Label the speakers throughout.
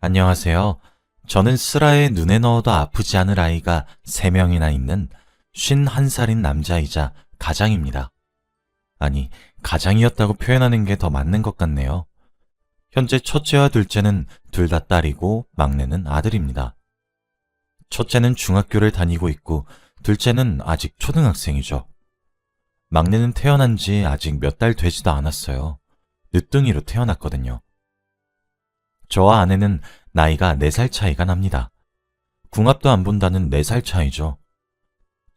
Speaker 1: 안녕하세요. 저는 슬하에 눈에 넣어도 아프지 않을 아이가 3명이나 있는 51살인 남자이자 가장입니다. 아니, 가장이었다고 표현하는 게 더 맞는 것 같네요. 현재 첫째와 둘째는 둘 다 딸이고 막내는 아들입니다. 첫째는 중학교를 다니고 있고 둘째는 아직 초등학생이죠. 막내는 태어난 지 아직 몇 달 되지도 않았어요. 늦둥이로 태어났거든요. 저와 아내는 나이가 4살 차이가 납니다. 궁합도 안 본다는 4살 차이죠.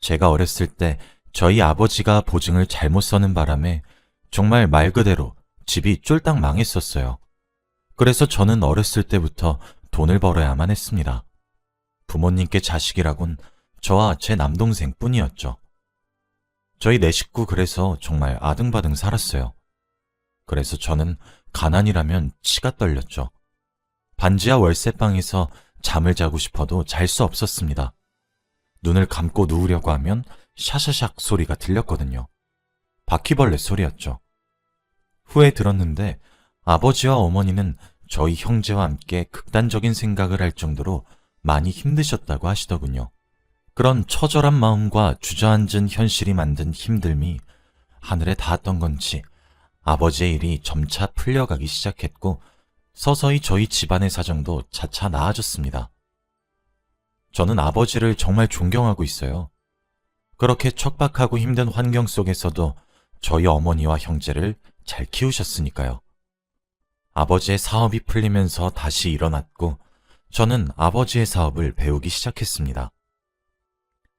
Speaker 1: 제가 어렸을 때 저희 아버지가 보증을 잘못 서는 바람에 정말 말 그대로 집이 쫄딱 망했었어요. 그래서 저는 어렸을 때부터 돈을 벌어야만 했습니다. 부모님께 자식이라곤 저와 제 남동생 뿐이었죠. 저희 4식구 그래서 정말 아등바등 살았어요. 그래서 저는 가난이라면 치가 떨렸죠. 반지하 월세방에서 잠을 자고 싶어도 잘 수 없었습니다. 눈을 감고 누우려고 하면 샤샤샥 소리가 들렸거든요. 바퀴벌레 소리였죠. 후에 들었는데 아버지와 어머니는 저희 형제와 함께 극단적인 생각을 할 정도로 많이 힘드셨다고 하시더군요. 그런 처절한 마음과 주저앉은 현실이 만든 힘듦이 하늘에 닿았던 건지 아버지의 일이 점차 풀려가기 시작했고 서서히 저희 집안의 사정도 차차 나아졌습니다. 저는 아버지를 정말 존경하고 있어요. 그렇게 척박하고 힘든 환경 속에서도 저희 어머니와 형제를 잘 키우셨으니까요. 아버지의 사업이 풀리면서 다시 일어났고 저는 아버지의 사업을 배우기 시작했습니다.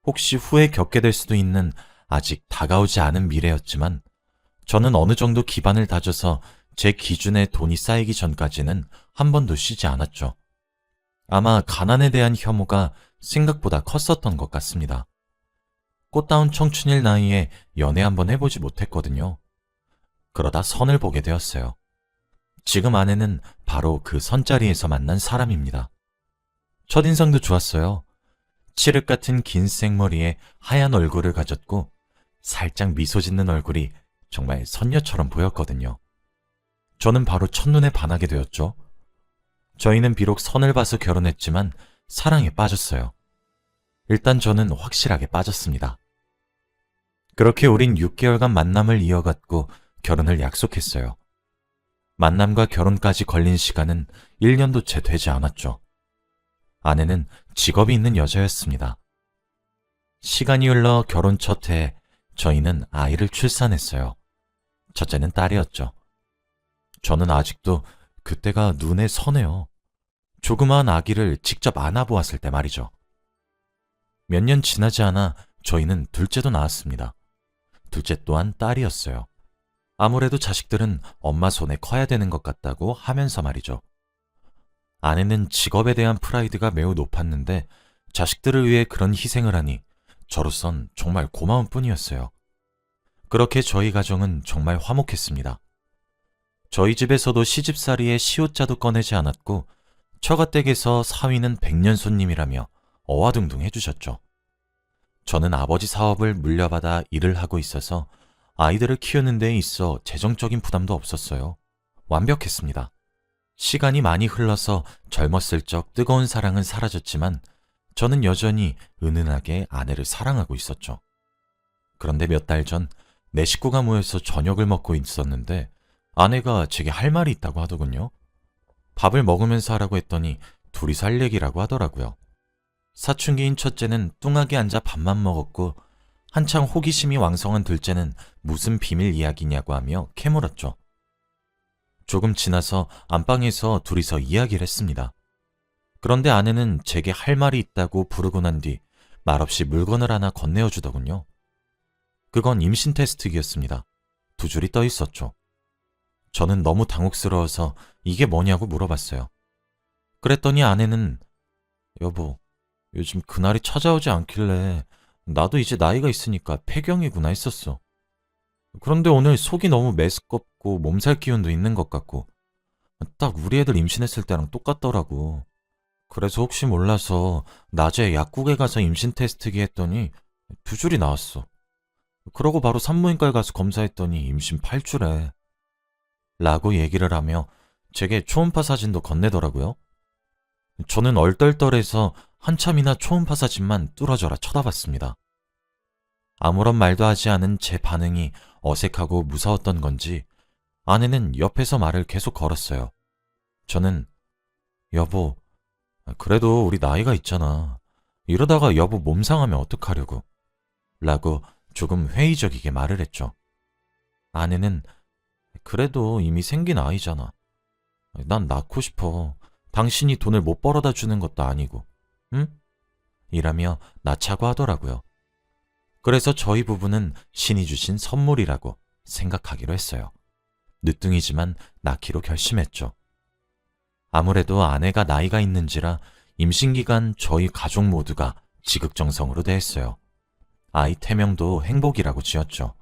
Speaker 1: 혹시 후에 겪게 될 수도 있는 아직 다가오지 않은 미래였지만 저는 어느 정도 기반을 다져서 제 기준에 돈이 쌓이기 전까지는 한 번도 쉬지 않았죠. 아마 가난에 대한 혐오가 생각보다 컸었던 것 같습니다. 꽃다운 청춘일 나이에 연애 한번 해보지 못했거든요. 그러다 선을 보게 되었어요. 지금 아내는 바로 그 선자리에서 만난 사람입니다. 첫인상도 좋았어요. 칠흑 같은 긴 생머리에 하얀 얼굴을 가졌고 살짝 미소 짓는 얼굴이 정말 선녀처럼 보였거든요. 저는 바로 첫눈에 반하게 되었죠. 저희는 비록 선을 봐서 결혼했지만 사랑에 빠졌어요. 일단 저는 확실하게 빠졌습니다. 그렇게 우린 6개월간 만남을 이어갔고 결혼을 약속했어요. 만남과 결혼까지 걸린 시간은 1년도 채 되지 않았죠. 아내는 직업이 있는 여자였습니다. 시간이 흘러 결혼 첫 해에 저희는 아이를 출산했어요. 첫째는 딸이었죠. 저는 아직도 그때가 눈에 선해요. 조그마한 아기를 직접 안아보았을 때 말이죠. 몇 년 지나지 않아 저희는 둘째도 낳았습니다. 둘째 또한 딸이었어요. 아무래도 자식들은 엄마 손에 커야 되는 것 같다고 하면서 말이죠. 아내는 직업에 대한 프라이드가 매우 높았는데 자식들을 위해 그런 희생을 하니 저로선 정말 고마운 뿐이었어요. 그렇게 저희 가정은 정말 화목했습니다. 저희 집에서도 시집살이에 시옷자도 꺼내지 않았고 처가댁에서 사위는 백년 손님이라며 어와둥둥 해주셨죠. 저는 아버지 사업을 물려받아 일을 하고 있어서 아이들을 키우는 데 있어 재정적인 부담도 없었어요. 완벽했습니다. 시간이 많이 흘러서 젊었을 적 뜨거운 사랑은 사라졌지만 저는 여전히 은은하게 아내를 사랑하고 있었죠. 그런데 몇 달 전 내 식구가 모여서 저녁을 먹고 있었는데 아내가 제게 할 말이 있다고 하더군요. 밥을 먹으면서 하라고 했더니 둘이서 할 얘기라고 하더라고요. 사춘기인 첫째는 뚱하게 앉아 밥만 먹었고 한창 호기심이 왕성한 둘째는 무슨 비밀 이야기냐고 하며 캐물었죠. 조금 지나서 안방에서 둘이서 이야기를 했습니다. 그런데 아내는 제게 할 말이 있다고 부르고 난 뒤 말없이 물건을 하나 건네어 주더군요. 그건 임신 테스트기였습니다. 2줄이 떠 있었죠. 저는 너무 당혹스러워서 이게 뭐냐고 물어봤어요. 그랬더니 아내는 여보, 요즘 그날이 찾아오지 않길래 나도 이제 나이가 있으니까 폐경이구나 했었어. 그런데 오늘 속이 너무 메스껍고 몸살 기운도 있는 것 같고 딱 우리 애들 임신했을 때랑 똑같더라고. 그래서 혹시 몰라서 낮에 약국에 가서 임신 테스트기 했더니 2줄이 나왔어. 그러고 바로 산부인과에 가서 검사했더니 임신 8주래. 라고 얘기를 하며 제게 초음파 사진도 건네더라고요. 저는 얼떨떨해서 한참이나 초음파 사진만 뚫어져라 쳐다봤습니다. 아무런 말도 하지 않은 제 반응이 어색하고 무서웠던 건지 아내는 옆에서 말을 계속 걸었어요. 저는 여보, 그래도 우리 나이가 있잖아. 이러다가 여보 몸 상하면 어떡하려고? 라고 조금 회의적이게 말을 했죠. 아내는 그래도 이미 생긴 아이잖아. 난 낳고 싶어. 당신이 돈을 못 벌어다 주는 것도 아니고. 응? 이라며 낳자고 하더라고요. 그래서 저희 부부는 신이 주신 선물이라고 생각하기로 했어요. 늦둥이지만 낳기로 결심했죠. 아무래도 아내가 나이가 있는지라 임신 기간 저희 가족 모두가 지극정성으로 대했어요. 아이 태명도 행복이라고 지었죠.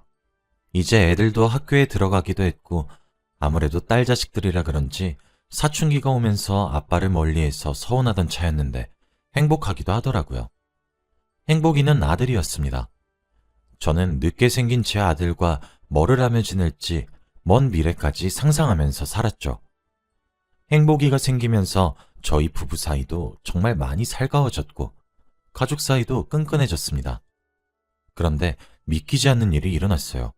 Speaker 1: 이제 애들도 학교에 들어가기도 했고 아무래도 딸 자식들이라 그런지 사춘기가 오면서 아빠를 멀리해서 서운하던 차였는데 행복하기도 하더라고요. 행복이는 아들이었습니다. 저는 늦게 생긴 제 아들과 뭐를 하며 지낼지 먼 미래까지 상상하면서 살았죠. 행복이가 생기면서 저희 부부 사이도 정말 많이 살가워졌고 가족 사이도 끈끈해졌습니다. 그런데 믿기지 않는 일이 일어났어요.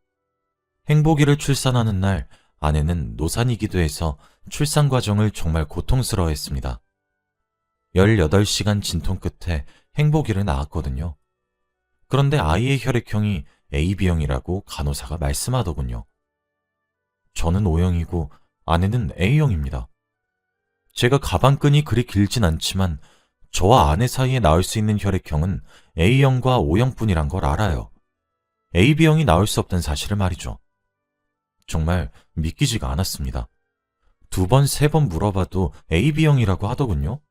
Speaker 1: 행복이를 출산하는 날 아내는 노산이기도 해서 출산 과정을 정말 고통스러워했습니다. 18시간 진통 끝에 행복이를 낳았거든요. 그런데 아이의 혈액형이 AB형이라고 간호사가 말씀하더군요. 저는 O형이고 아내는 A형입니다. 제가 가방끈이 그리 길진 않지만 저와 아내 사이에 나올 수 있는 혈액형은 A형과 O형뿐이란 걸 알아요. AB형이 나올 수 없다는 사실을 말이죠. 정말 믿기지가 않았습니다. 2번, 3번 물어봐도 AB형이라고 하더군요.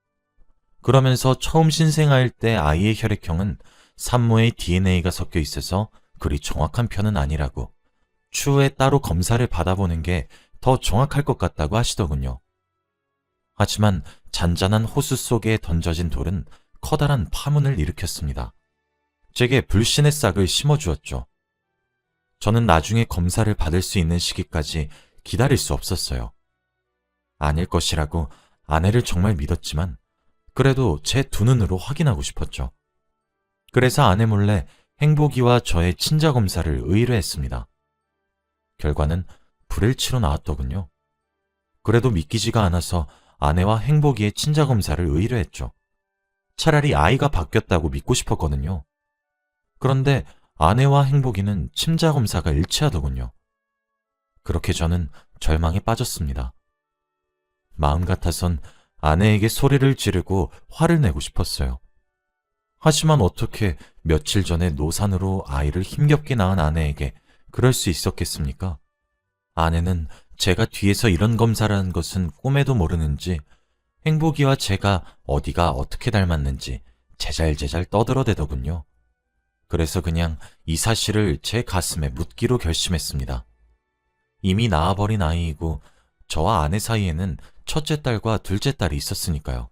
Speaker 1: 그러면서 처음 신생아일 때 아이의 혈액형은 산모의 DNA가 섞여 있어서 그리 정확한 편은 아니라고 추후에 따로 검사를 받아보는 게 더 정확할 것 같다고 하시더군요. 하지만 잔잔한 호수 속에 던져진 돌은 커다란 파문을 일으켰습니다. 제게 불신의 싹을 심어주었죠. 저는 나중에 검사를 받을 수 있는 시기까지 기다릴 수 없었어요. 아닐 것이라고 아내를 정말 믿었지만 그래도 제 두 눈으로 확인하고 싶었죠. 그래서 아내 몰래 행복이와 저의 친자 검사를 의뢰했습니다. 결과는 불일치로 나왔더군요. 그래도 믿기지가 않아서 아내와 행복이의 친자 검사를 의뢰했죠. 차라리 아이가 바뀌었다고 믿고 싶었거든요. 그런데 아내와 행복이는 친자 검사가 일치하더군요. 그렇게 저는 절망에 빠졌습니다. 마음 같아선 아내에게 소리를 지르고 화를 내고 싶었어요. 하지만 어떻게 며칠 전에 노산으로 아이를 힘겹게 낳은 아내에게 그럴 수 있었겠습니까? 아내는 제가 뒤에서 이런 검사를 한 것은 꿈에도 모르는지 행복이와 제가 어디가 어떻게 닮았는지 제잘제잘 떠들어대더군요. 그래서 그냥 이 사실을 제 가슴에 묻기로 결심했습니다. 이미 낳아버린 아이이고 저와 아내 사이에는 첫째 딸과 둘째 딸이 있었으니까요.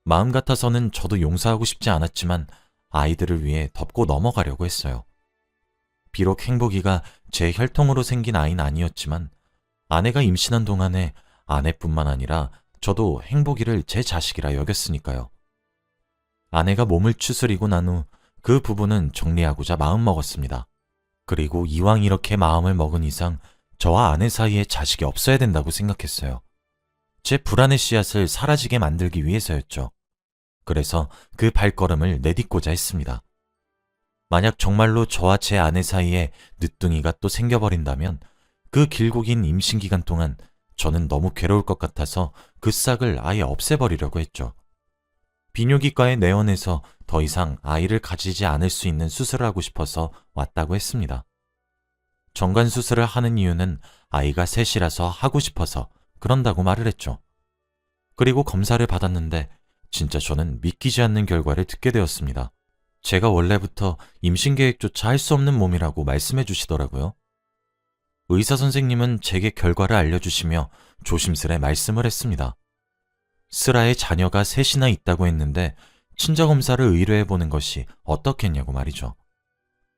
Speaker 1: 마음 같아서는 저도 용서하고 싶지 않았지만 아이들을 위해 덮고 넘어가려고 했어요. 비록 행복이가 제 혈통으로 생긴 아이는 아니었지만 아내가 임신한 동안에 아내뿐만 아니라 저도 행복이를 제 자식이라 여겼으니까요. 아내가 몸을 추스리고 난 후 그 부부는 정리하고자 마음먹었습니다. 그리고 이왕 이렇게 마음을 먹은 이상 저와 아내 사이에 자식이 없어야 된다고 생각했어요. 제 불안의 씨앗을 사라지게 만들기 위해서였죠. 그래서 그 발걸음을 내딛고자 했습니다. 만약 정말로 저와 제 아내 사이에 늦둥이가 또 생겨버린다면 그 길고 긴 임신 기간 동안 저는 너무 괴로울 것 같아서 그 싹을 아예 없애버리려고 했죠. 비뇨기과에 내원해서 더 이상 아이를 가지지 않을 수 있는 수술을 하고 싶어서 왔다고 했습니다. 정관 수술을 하는 이유는 아이가 셋이라서 하고 싶어서 그런다고 말을 했죠. 그리고 검사를 받았는데 진짜 저는 믿기지 않는 결과를 듣게 되었습니다. 제가 원래부터 임신 계획조차 할 수 없는 몸이라고 말씀해 주시더라고요. 의사 선생님은 제게 결과를 알려주시며 조심스레 말씀을 했습니다. 슬아에 자녀가 셋이나 있다고 했는데 친자검사를 의뢰해보는 것이 어떻겠냐고 말이죠.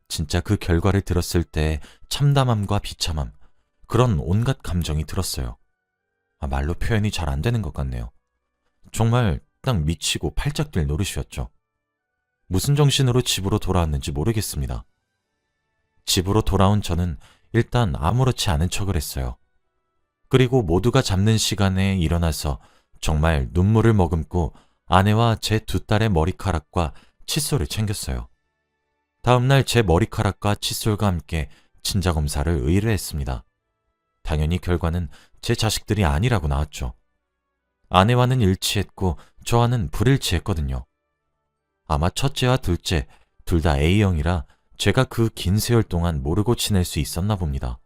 Speaker 1: 진짜 그 결과를 들었을 때 참담함과 비참함, 그런 온갖 감정이 들었어요. 말로 표현이 잘 안 되는 것 같네요. 정말 딱 미치고 팔짝 뛸 노릇이었죠. 무슨 정신으로 집으로 돌아왔는지 모르겠습니다. 집으로 돌아온 저는 일단 아무렇지 않은 척을 했어요. 그리고 모두가 잡는 시간에 일어나서 정말 눈물을 머금고 아내와 제 두 딸의 머리카락과 칫솔을 챙겼어요. 다음날 제 머리카락과 칫솔과 함께 친자검사를 의뢰했습니다. 당연히 결과는 제 자식들이 아니라고 나왔죠. 아내와는 일치했고 저와는 불일치했거든요. 아마 첫째와 둘째, 둘 다 A형이라 제가 그 긴 세월 동안 모르고 지낼 수 있었나 봅니다.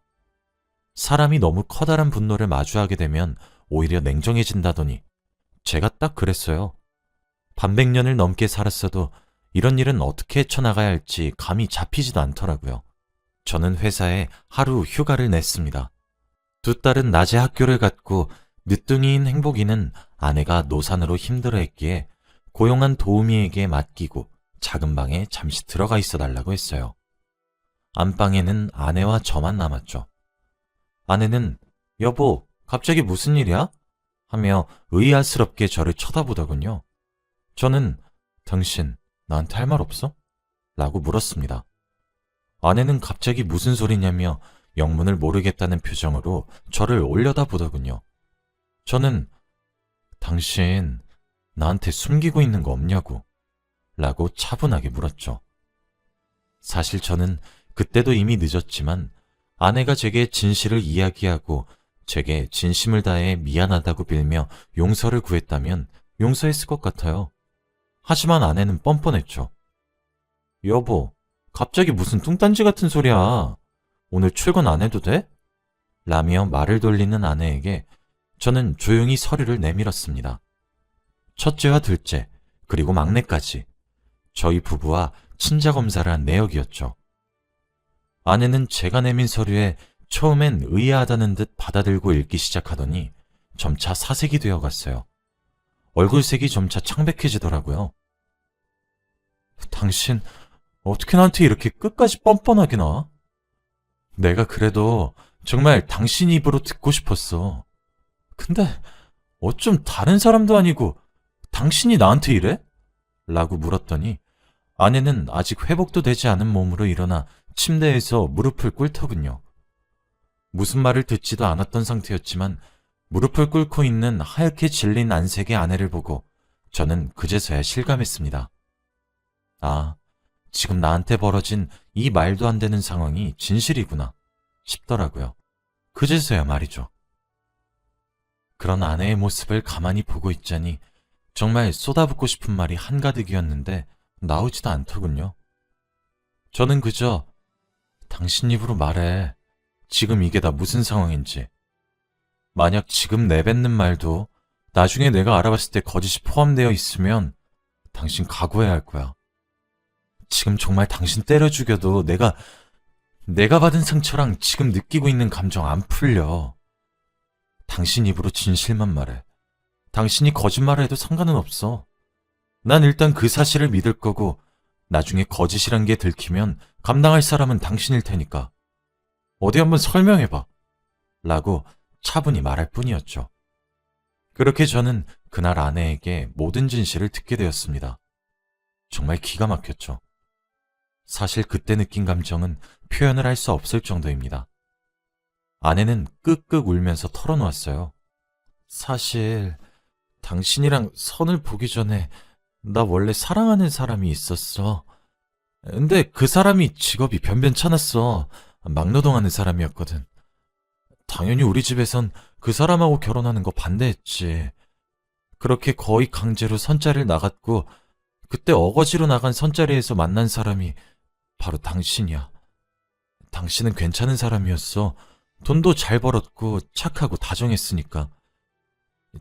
Speaker 1: 사람이 너무 커다란 분노를 마주하게 되면 오히려 냉정해진다더니 제가 딱 그랬어요. 반백년을 넘게 살았어도 이런 일은 어떻게 헤쳐나가야 할지 감이 잡히지도 않더라고요. 저는 회사에 하루 휴가를 냈습니다. 두 딸은 낮에 학교를 갔고 늦둥이인 행복이는 아내가 노산으로 힘들어했기에 고용한 도우미에게 맡기고 작은 방에 잠시 들어가 있어 달라고 했어요. 안방에는 아내와 저만 남았죠. 아내는 여보, 갑자기 무슨 일이야? 하며 의아스럽게 저를 쳐다보더군요. 저는 당신 나한테 할 말 없어? 라고 물었습니다. 아내는 갑자기 무슨 소리냐며 영문을 모르겠다는 표정으로 저를 올려다보더군요. 저는 당신 나한테 숨기고 있는 거 없냐고 라고 차분하게 물었죠. 사실 저는 그때도 이미 늦었지만 아내가 제게 진실을 이야기하고 제게 진심을 다해 미안하다고 빌며 용서를 구했다면 용서했을 것 같아요. 하지만 아내는 뻔뻔했죠. 여보, 갑자기 무슨 뚱딴지 같은 소리야. 오늘 출근 안 해도 돼? 라며 말을 돌리는 아내에게 저는 조용히 서류를 내밀었습니다. 첫째와 둘째, 그리고 막내까지 저희 부부와 친자검사를 한 내역이었죠. 아내는 제가 내민 서류에 처음엔 의아하다는 듯 받아들고 읽기 시작하더니 점차 사색이 되어갔어요. 얼굴색이 점차 창백해지더라고요. 당신 어떻게 나한테 이렇게 끝까지 뻔뻔하게 나와? 내가 그래도 정말 당신 입으로 듣고 싶었어. 근데 어쩜 다른 사람도 아니고 당신이 나한테 이래? 라고 물었더니 아내는 아직 회복도 되지 않은 몸으로 일어나 침대에서 무릎을 꿇더군요. 무슨 말을 듣지도 않았던 상태였지만 무릎을 꿇고 있는 하얗게 질린 안색의 아내를 보고 저는 그제서야 실감했습니다. 아, 지금 나한테 벌어진 이 말도 안 되는 상황이 진실이구나 싶더라고요. 그제서야 말이죠. 그런 아내의 모습을 가만히 보고 있자니 정말 쏟아붓고 싶은 말이 한가득이었는데 나오지도 않더군요. 저는 그저 당신 입으로 말해. 지금 이게 다 무슨 상황인지. 만약 지금 내뱉는 말도 나중에 내가 알아봤을 때 거짓이 포함되어 있으면 당신 각오해야 할 거야. 지금 정말 당신 때려 죽여도 내가 받은 상처랑 지금 느끼고 있는 감정 안 풀려. 당신 입으로 진실만 말해. 당신이 거짓말을 해도 상관은 없어. 난 일단 그 사실을 믿을 거고 나중에 거짓이란 게 들키면 감당할 사람은 당신일 테니까. 어디 한번 설명해봐. 라고 차분히 말할 뿐이었죠. 그렇게 저는 그날 아내에게 모든 진실을 듣게 되었습니다. 정말 기가 막혔죠. 사실 그때 느낀 감정은 표현을 할 수 없을 정도입니다. 아내는 끄끄 울면서 털어놓았어요. 사실 당신이랑 선을 보기 전에 나 원래 사랑하는 사람이 있었어. 근데 그 사람이 직업이 변변찮았어. 막노동하는 사람이었거든. 당연히 우리 집에선 그 사람하고 결혼하는 거 반대했지. 그렇게 거의 강제로 선자리를 나갔고 그때 어거지로 나간 선자리에서 만난 사람이 바로 당신이야. 당신은 괜찮은 사람이었어. 돈도 잘 벌었고 착하고 다정했으니까.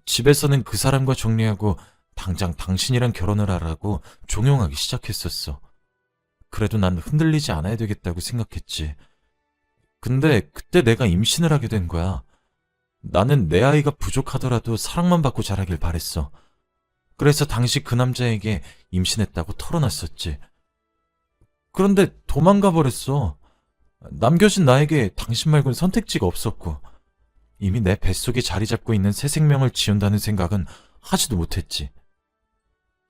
Speaker 1: 집에서는 그 사람과 정리하고 당장 당신이랑 결혼을 하라고 종용하기 시작했었어. 그래도 난 흔들리지 않아야 되겠다고 생각했지. 근데 그때 내가 임신을 하게 된 거야. 나는 내 아이가 부족하더라도 사랑만 받고 자라길 바랬어. 그래서 당시 그 남자에게 임신했다고 털어놨었지. 그런데 도망가 버렸어. 남겨진 나에게 당신 말고는 선택지가 없었고 이미 내 뱃속에 자리 잡고 있는 새 생명을 지운다는 생각은 하지도 못했지.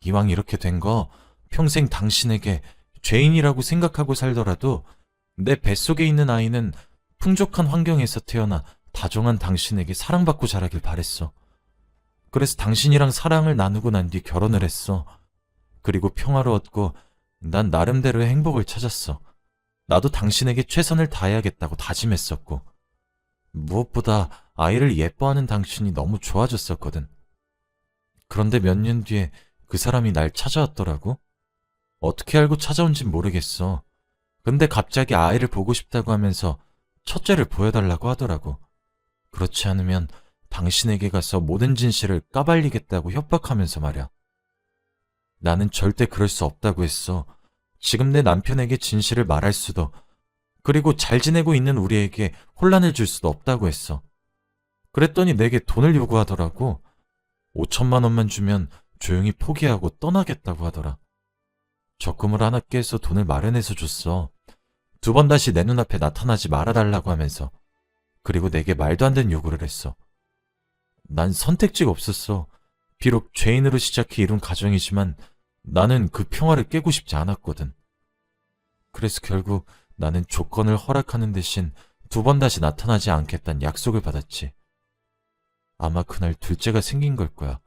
Speaker 1: 이왕 이렇게 된 거 평생 당신에게 죄인이라고 생각하고 살더라도 내 뱃속에 있는 아이는 풍족한 환경에서 태어나 다정한 당신에게 사랑받고 자라길 바랬어. 그래서 당신이랑 사랑을 나누고 난 뒤 결혼을 했어. 그리고 평화로웠고 난 나름대로의 행복을 찾았어. 나도 당신에게 최선을 다해야겠다고 다짐했었고 무엇보다 아이를 예뻐하는 당신이 너무 좋아졌었거든. 그런데 몇 년 뒤에 그 사람이 날 찾아왔더라고. 어떻게 알고 찾아온진 모르겠어. 근데 갑자기 아이를 보고 싶다고 하면서 첫째를 보여달라고 하더라고. 그렇지 않으면 당신에게 가서 모든 진실을 까발리겠다고 협박하면서 말이야. 나는 절대 그럴 수 없다고 했어. 지금 내 남편에게 진실을 말할 수도, 그리고 잘 지내고 있는 우리에게 혼란을 줄 수도 없다고 했어. 그랬더니 내게 돈을 요구하더라고. 5천만 원만 주면 조용히 포기하고 떠나겠다고 하더라. 적금을 하나 깨서 돈을 마련해서 줬어. 2번 다시 내 눈앞에 나타나지 말아달라고 하면서. 그리고 내게 말도 안 되는 요구를 했어. 난 선택지가 없었어. 비록 죄인으로 시작해 이룬 가정이지만 나는 그 평화를 깨고 싶지 않았거든. 그래서 결국 나는 조건을 허락하는 대신 2번 다시 나타나지 않겠다는 약속을 받았지. 아마 그날 둘째가 생긴 걸 거야.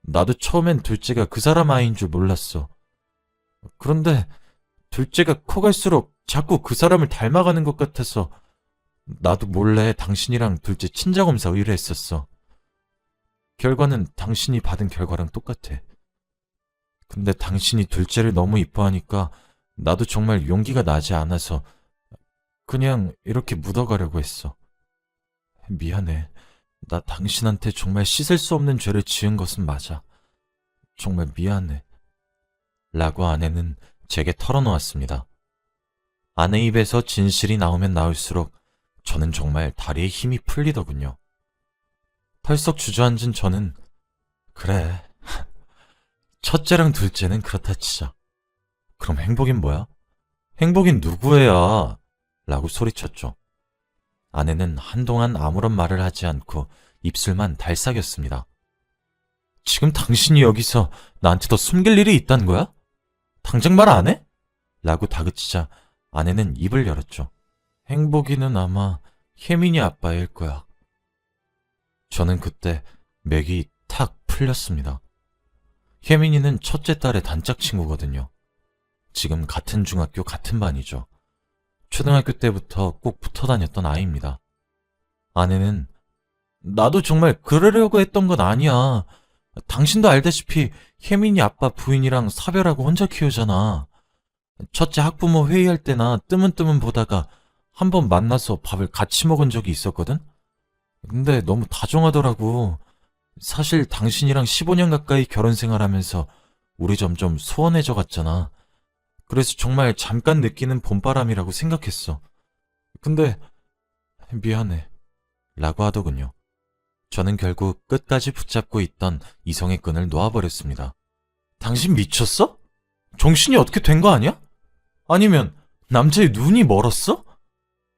Speaker 1: 나도 처음엔 둘째가 그 사람 아이인 줄 몰랐어. 그런데 둘째가 커갈수록 자꾸 그 사람을 닮아가는 것 같아서 나도 몰래 당신이랑 둘째 친자검사 의뢰했었어. 결과는 당신이 받은 결과랑 똑같아. 근데 당신이 둘째를 너무 이뻐하니까 나도 정말 용기가 나지 않아서 그냥 이렇게 묻어가려고 했어. 미안해. 나 당신한테 정말 씻을 수 없는 죄를 지은 것은 맞아. 정말 미안해. 라고 아내는 제게 털어놓았습니다. 아내 입에서 진실이 나오면 나올수록 저는 정말 다리에 힘이 풀리더군요. 털썩 주저앉은 저는 그래. 첫째랑 둘째는 그렇다 치자. 그럼 행복인 뭐야? 행복인 누구예요? 라고 소리쳤죠. 아내는 한동안 아무런 말을 하지 않고 입술만 달싹였습니다. 지금 당신이 여기서 나한테 더 숨길 일이 있다는 거야? 당장 말 안 해? 라고 다그치자 아내는 입을 열었죠. 행복이는 아마 혜민이 아빠일 거야. 저는 그때 맥이 탁 풀렸습니다. 혜민이는 첫째 딸의 단짝 친구거든요. 지금 같은 중학교 같은 반이죠. 초등학교 때부터 꼭 붙어 다녔던 아이입니다. 아내는 나도 정말 그러려고 했던 건 아니야. 당신도 알다시피 혜민이 아빠 부인이랑 사별하고 혼자 키우잖아. 첫째 학부모 회의할 때나 뜨문뜨문 보다가 한번 만나서 밥을 같이 먹은 적이 있었거든? 근데 너무 다정하더라고. 사실 당신이랑 15년 가까이 결혼 생활하면서 우리 점점 소원해져 갔잖아. 그래서 정말 잠깐 느끼는 봄바람이라고 생각했어. 근데 미안해. 라고 하더군요. 저는 결국 끝까지 붙잡고 있던 이성의 끈을 놓아버렸습니다. 당신 미쳤어? 정신이 어떻게 된 거 아니야? 아니면 남자의 눈이 멀었어?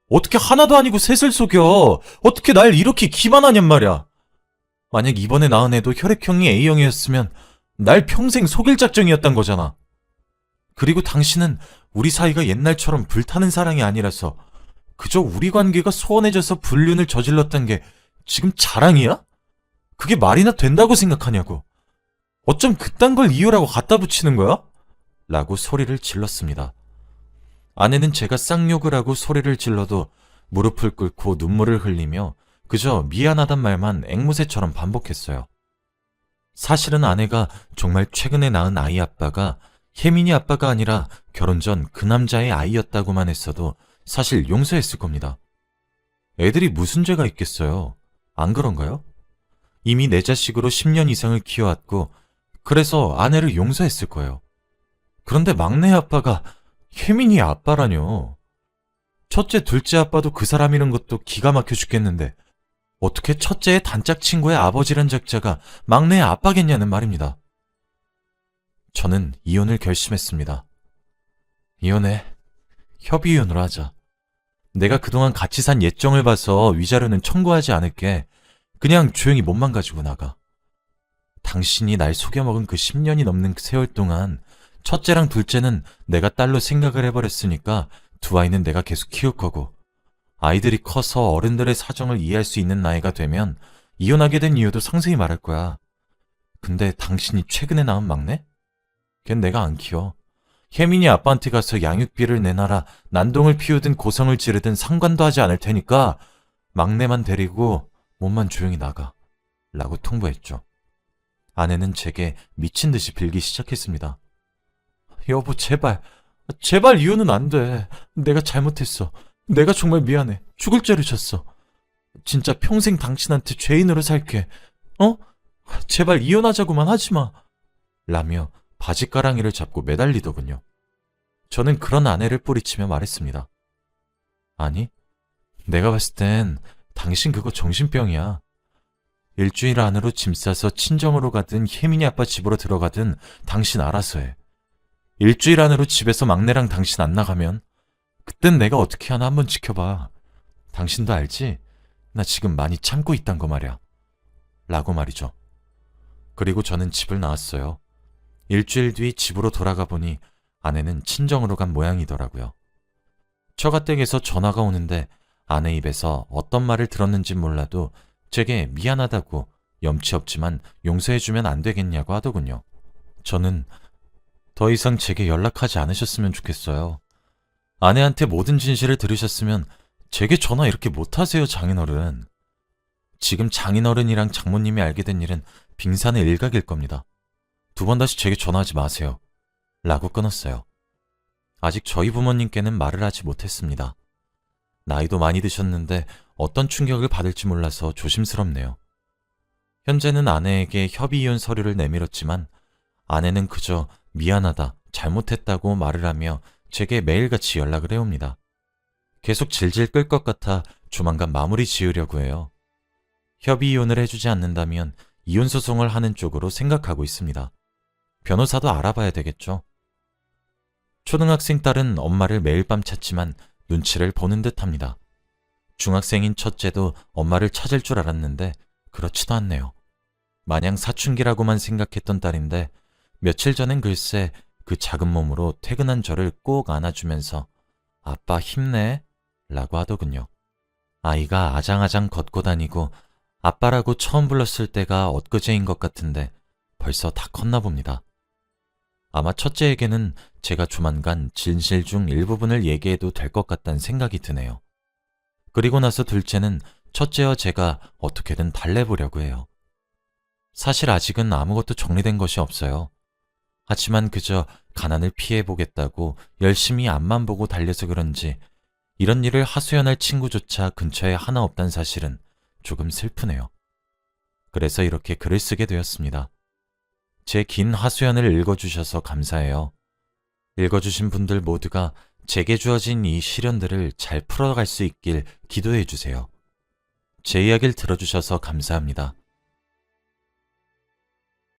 Speaker 1: 어떻게 하나도 아니고 셋을 속여? 어떻게 날 이렇게 기만하냔 말이야. 만약 이번에 낳은 애도 혈액형이 A형이었으면 날 평생 속일 작정이었단 거잖아. 그리고 당신은 우리 사이가 옛날처럼 불타는 사랑이 아니라서 그저 우리 관계가 소원해져서 불륜을 저질렀던 게 지금 자랑이야? 그게 말이나 된다고 생각하냐고. 어쩜 그딴 걸 이유라고 갖다 붙이는 거야? 라고 소리를 질렀습니다. 아내는 제가 쌍욕을 하고 소리를 질러도 무릎을 꿇고 눈물을 흘리며 그저 미안하단 말만 앵무새처럼 반복했어요. 사실은 아내가 정말 최근에 낳은 아이 아빠가 혜민이 아빠가 아니라 결혼 전 그 남자의 아이였다고만 했어도 사실 용서했을 겁니다. 애들이 무슨 죄가 있겠어요? 안 그런가요? 이미 내 자식으로 10년 이상을 키워왔고 그래서 아내를 용서했을 거예요. 그런데 막내 아빠가 혜민이 아빠라뇨. 첫째, 둘째 아빠도 그 사람이란 것도 기가 막혀 죽겠는데 어떻게 첫째의 단짝 친구의 아버지란 작자가 막내의 아빠겠냐는 말입니다. 저는 이혼을 결심했습니다. 이혼해. 협의이혼으로 하자. 내가 그동안 같이 산 예정을 봐서 위자료는 청구하지 않을게. 그냥 조용히 몸만 가지고 나가. 당신이 날 속여먹은 그 10년이 넘는 그 세월 동안 첫째랑 둘째는 내가 딸로 생각을 해버렸으니까 두 아이는 내가 계속 키울 거고, 아이들이 커서 어른들의 사정을 이해할 수 있는 나이가 되면 이혼하게 된 이유도 상세히 말할 거야. 근데 당신이 최근에 낳은 막내? 걘 내가 안 키워. 혜민이 아빠한테 가서 양육비를 내놔라 난동을 피우든 고성을 지르든 상관도 하지 않을 테니까 막내만 데리고 몸만 조용히 나가 라고 통보했죠. 아내는 제게 미친 듯이 빌기 시작했습니다. 여보, 제발 이혼은 안 돼. 내가 잘못했어. 내가 정말 미안해. 죽을 죄를 졌어. 진짜 평생 당신한테 죄인으로 살게. 어? 제발 이혼하자고만 하지 마. 라며 바지가랑이를 잡고 매달리더군요. 저는 그런 아내를 뿌리치며 말했습니다. 아니, 내가 봤을 땐 당신 그거 정신병이야. 일주일 안으로 짐 싸서 친정으로 가든 혜민이 아빠 집으로 들어가든 당신 알아서 해. 일주일 안으로 집에서 막내랑 당신 안 나가면 그땐 내가 어떻게 하나 한번 지켜봐. 당신도 알지? 나 지금 많이 참고 있단 거 말이야. 라고 말이죠. 그리고 저는 집을 나왔어요. 일주일 뒤 집으로 돌아가 보니 아내는 친정으로 간 모양이더라고요. 처가댁에서 전화가 오는데 아내 입에서 어떤 말을 들었는지 몰라도 제게 미안하다고 염치 없지만 용서해주면 안 되겠냐고 하더군요. 저는 더 이상 제게 연락하지 않으셨으면 좋겠어요. 아내한테 모든 진실을 들으셨으면 제게 전화 이렇게 못하세요, 장인어른. 지금 장인어른이랑 장모님이 알게 된 일은 빙산의 일각일 겁니다. 두 번 다시 제게 전화하지 마세요. 라고 끊었어요. 아직 저희 부모님께는 말을 하지 못했습니다. 나이도 많이 드셨는데 어떤 충격을 받을지 몰라서 조심스럽네요. 현재는 아내에게 협의이혼 서류를 내밀었지만 아내는 그저 미안하다, 잘못했다고 말을 하며 제게 매일같이 연락을 해옵니다. 계속 질질 끌 것 같아 조만간 마무리 지으려고 해요. 협의이혼을 해주지 않는다면 이혼소송을 하는 쪽으로 생각하고 있습니다. 변호사도 알아봐야 되겠죠. 초등학생 딸은 엄마를 매일 밤 찾지만 눈치를 보는 듯합니다. 중학생인 첫째도 엄마를 찾을 줄 알았는데 그렇지도 않네요. 마냥 사춘기라고만 생각했던 딸인데 며칠 전엔 글쎄 그 작은 몸으로 퇴근한 저를 꼭 안아주면서 아빠 힘내 라고 하더군요. 아이가 아장아장 걷고 다니고 아빠라고 처음 불렀을 때가 엊그제인 것 같은데 벌써 다 컸나 봅니다. 아마 첫째에게는 제가 조만간 진실 중 일부분을 얘기해도 될 것 같다는 생각이 드네요. 그리고 나서 둘째는 첫째와 제가 어떻게든 달래보려고 해요. 사실 아직은 아무것도 정리된 것이 없어요. 하지만 그저 가난을 피해보겠다고 열심히 앞만 보고 달려서 그런지 이런 일을 하소연할 친구조차 근처에 하나 없다는 사실은 조금 슬프네요. 그래서 이렇게 글을 쓰게 되었습니다. 제 긴 하소연을 읽어주셔서 감사해요. 읽어주신 분들 모두가 제게 주어진 이 시련들을 잘 풀어갈 수 있길 기도해 주세요. 제 이야기를 들어주셔서 감사합니다.